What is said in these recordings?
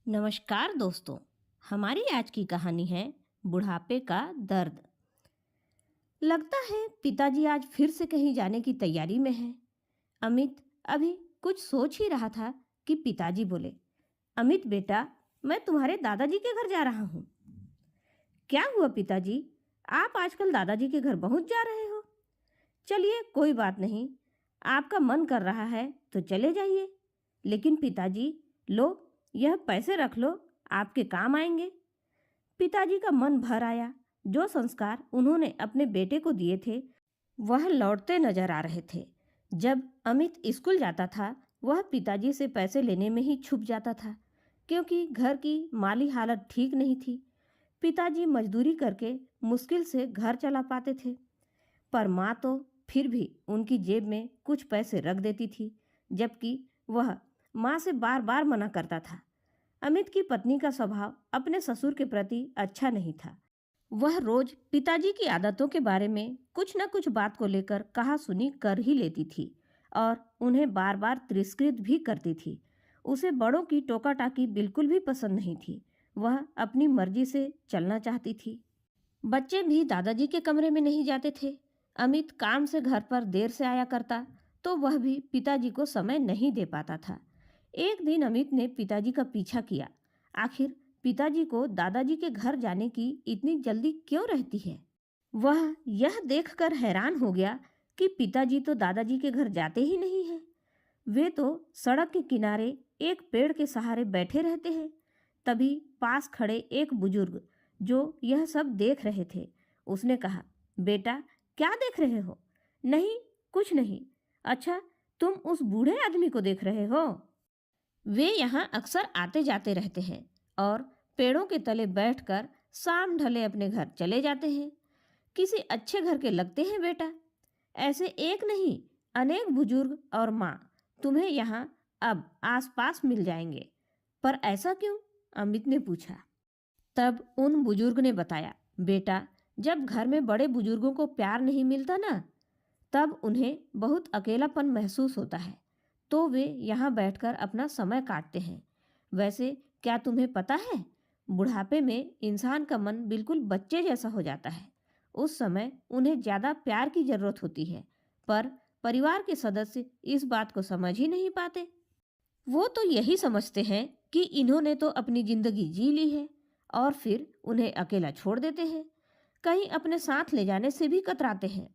नमस्कार दोस्तों। हमारी आज की कहानी है बुढ़ापे का दर्द। लगता है पिताजी आज फिर से कहीं जाने की तैयारी में हैं। अमित अभी कुछ सोच ही रहा था कि पिताजी बोले, अमित बेटा, मैं तुम्हारे दादाजी के घर जा रहा हूँ। क्या हुआ पिताजी? आप आजकल दादाजी के घर पहुँच जा रहे हो? चलिए कोई बात नहीं, आपका मन कर रहा है तो चले जाइए। लेकिन पिताजी, लो, यह पैसे रख लो, आपके काम आएंगे। पिताजी का मन भर आया। जो संस्कार उन्होंने अपने बेटे को दिए थे वह लौटते नजर आ रहे थे। जब अमित स्कूल जाता था वह पिताजी से पैसे लेने में ही छुप जाता था, क्योंकि घर की माली हालत ठीक नहीं थी। पिताजी मजदूरी करके मुश्किल से घर चला पाते थे, पर माँ तो फिर भी उनकी जेब में कुछ पैसे रख देती थी, जबकि वह माँ से बार बार मना करता था। अमित की पत्नी का स्वभाव अपने ससुर के प्रति अच्छा नहीं था। वह रोज पिताजी की आदतों के बारे में कुछ न कुछ बात को लेकर कहा सुनी कर ही लेती थी और उन्हें बार बार तिरस्कृत भी करती थी। उसे बड़ों की टोका टाकी बिल्कुल भी पसंद नहीं थी। वह अपनी मर्जी से चलना चाहती थी। बच्चे भी दादाजी के कमरे में नहीं जाते थे। अमित काम से घर पर देर से आया करता तो वह भी पिताजी को समय नहीं दे पाता था। एक दिन अमित ने पिताजी का पीछा किया। आखिर पिताजी को दादाजी के घर जाने की इतनी जल्दी क्यों रहती है? वह यह देखकर हैरान हो गया कि पिताजी तो दादाजी के घर जाते ही नहीं हैं। वे तो सड़क के किनारे एक पेड़ के सहारे बैठे रहते हैं। तभी पास खड़े एक बुजुर्ग जो यह सब देख रहे थे, उसने कहा, बेटा, क्या देख रहे हो? नहीं, कुछ नहीं। अच्छा, तुम उस बूढ़े आदमी को देख रहे हो? वे यहाँ अक्सर आते जाते रहते हैं और पेड़ों के तले बैठकर शाम ढले अपने घर चले जाते हैं। किसी अच्छे घर के लगते हैं बेटा। ऐसे एक नहीं, अनेक बुजुर्ग और माँ तुम्हें यहाँ अब आसपास मिल जाएंगे। पर ऐसा क्यों? अमित ने पूछा। तब उन बुजुर्ग ने बताया, बेटा, जब घर में बड़े बुजुर्गों को प्यार नहीं मिलता ना, तब उन्हें बहुत अकेलापन महसूस होता है, तो वे यहाँ बैठकर अपना समय काटते हैं। वैसे क्या तुम्हें पता है, बुढ़ापे में इंसान का मन बिल्कुल बच्चे जैसा हो जाता है। उस समय उन्हें ज़्यादा प्यार की ज़रूरत होती है, पर परिवार के सदस्य इस बात को समझ ही नहीं पाते। वो तो यही समझते हैं कि इन्होंने तो अपनी ज़िंदगी जी ली है और फिर उन्हें अकेला छोड़ देते हैं। कहीं अपने साथ ले जाने से भी कतराते हैं।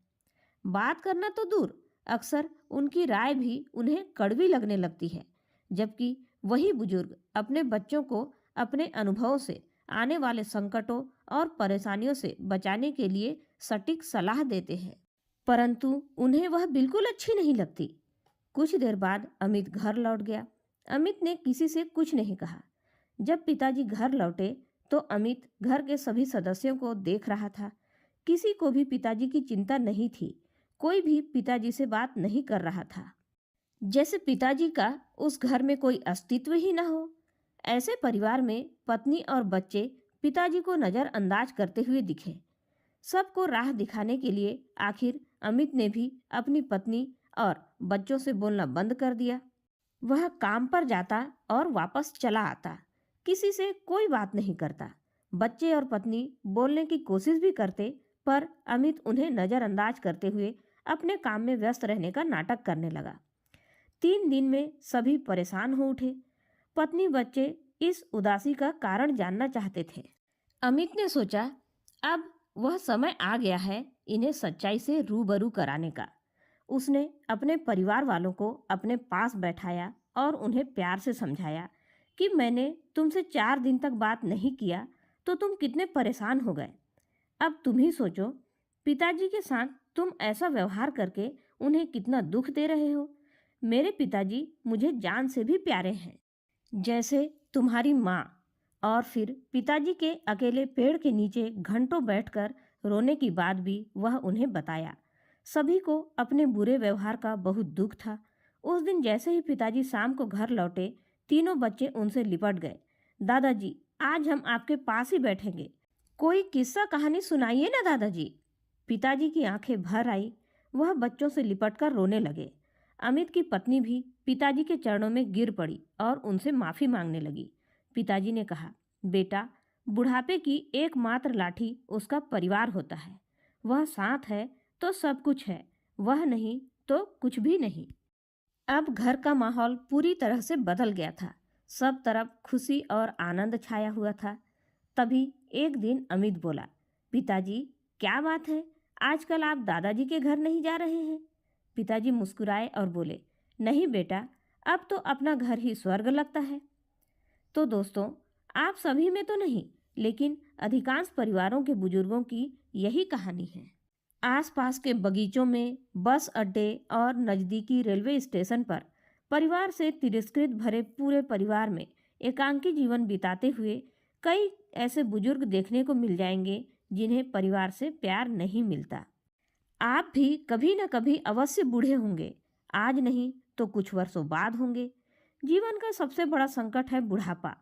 बात करना तो दूर, अक्सर उनकी राय भी उन्हें कड़वी लगने लगती है। जबकि वही बुजुर्ग अपने बच्चों को अपने अनुभवों से आने वाले संकटों और परेशानियों से बचाने के लिए सटीक सलाह देते हैं, परंतु उन्हें वह बिल्कुल अच्छी नहीं लगती। कुछ देर बाद अमित घर लौट गया। अमित ने किसी से कुछ नहीं कहा। जब पिताजी घर लौटे तो अमित घर के सभी सदस्यों को देख रहा था। किसी को भी पिताजी की चिंता नहीं थी। कोई भी पिताजी से बात नहीं कर रहा था, जैसे पिताजी का उस घर में कोई अस्तित्व ही न हो। ऐसे परिवार में पत्नी और बच्चे पिताजी को नज़रअंदाज करते हुए दिखे। सबको राह दिखाने के लिए आखिर अमित ने भी अपनी पत्नी और बच्चों से बोलना बंद कर दिया। वह काम पर जाता और वापस चला आता, किसी से कोई बात नहीं करता। बच्चे और पत्नी बोलने की कोशिश भी करते, पर अमित उन्हें नज़रअंदाज करते हुए अपने काम में व्यस्त रहने का नाटक करने लगा। 3 दिन में सभी परेशान हो उठे। पत्नी बच्चे इस उदासी का कारण जानना चाहते थे। अमित ने सोचा, अब वह समय आ गया है इन्हें सच्चाई से रूबरू कराने का। उसने अपने परिवार वालों को अपने पास बैठाया और उन्हें प्यार से समझाया कि मैंने तुमसे 4 दिन तक बात नहीं किया तो तुम कितने परेशान हो गए। अब तुम ही सोचो, पिताजी के साथ तुम ऐसा व्यवहार करके उन्हें कितना दुख दे रहे हो। मेरे पिताजी मुझे जान से भी प्यारे हैं, जैसे तुम्हारी माँ। और फिर पिताजी के अकेले पेड़ के नीचे घंटों बैठकर रोने की बात भी वह उन्हें बताया। सभी को अपने बुरे व्यवहार का बहुत दुख था। उस दिन जैसे ही पिताजी शाम को घर लौटे, तीनों बच्चे उनसे लिपट गए। दादाजी, आज हम आपके पास ही बैठेंगे। कोई किस्सा कहानी सुनाइए ना दादाजी। पिताजी की आंखें भर आई। वह बच्चों से लिपटकर रोने लगे। अमित की पत्नी भी पिताजी के चरणों में गिर पड़ी और उनसे माफ़ी मांगने लगी। पिताजी ने कहा, बेटा, बुढ़ापे की एकमात्र लाठी उसका परिवार होता है। वह साथ है तो सब कुछ है, वह नहीं तो कुछ भी नहीं। अब घर का माहौल पूरी तरह से बदल गया था। सब तरफ खुशी और आनंद छाया हुआ था। तभी एक दिन अमित बोला, पिताजी, क्या बात है, आजकल आप दादाजी के घर नहीं जा रहे हैं? पिताजी मुस्कुराए और बोले, नहीं बेटा, अब तो अपना घर ही स्वर्ग लगता है। तो दोस्तों, आप सभी में तो नहीं, लेकिन अधिकांश परिवारों के बुजुर्गों की यही कहानी है। आसपास के बगीचों में, बस अड्डे और नज़दीकी रेलवे स्टेशन पर परिवार से तिरस्कृत भरे पूरे परिवार में एकांकी जीवन बिताते हुए कई ऐसे बुजुर्ग देखने को मिल जाएंगे जिन्हें परिवार से प्यार नहीं मिलता। आप भी कभी न कभी अवश्य बूढ़े होंगे, आज नहीं तो कुछ वर्षों बाद होंगे। जीवन का सबसे बड़ा संकट है बुढ़ापा।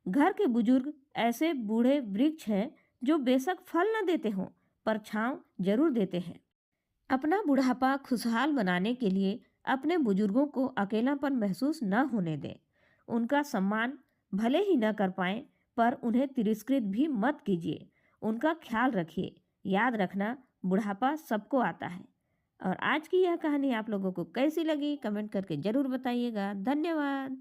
घर के बुजुर्ग ऐसे बूढ़े वृक्ष हैं जो बेशक फल न देते हों, पर छांव जरूर देते हैं। अपना बुढ़ापा खुशहाल बनाने के लिए अपने बुजुर्गों को अकेलापन महसूस न होने दें। उनका सम्मान भले ही न कर पाएं, पर उन्हें तिरस्कृत भी मत कीजिए। उनका ख्याल रखिए। याद रखना, बुढ़ापा सबको आता है। और आज की यह कहानी आप लोगों को कैसी लगी, कमेंट करके ज़रूर बताइएगा। धन्यवाद।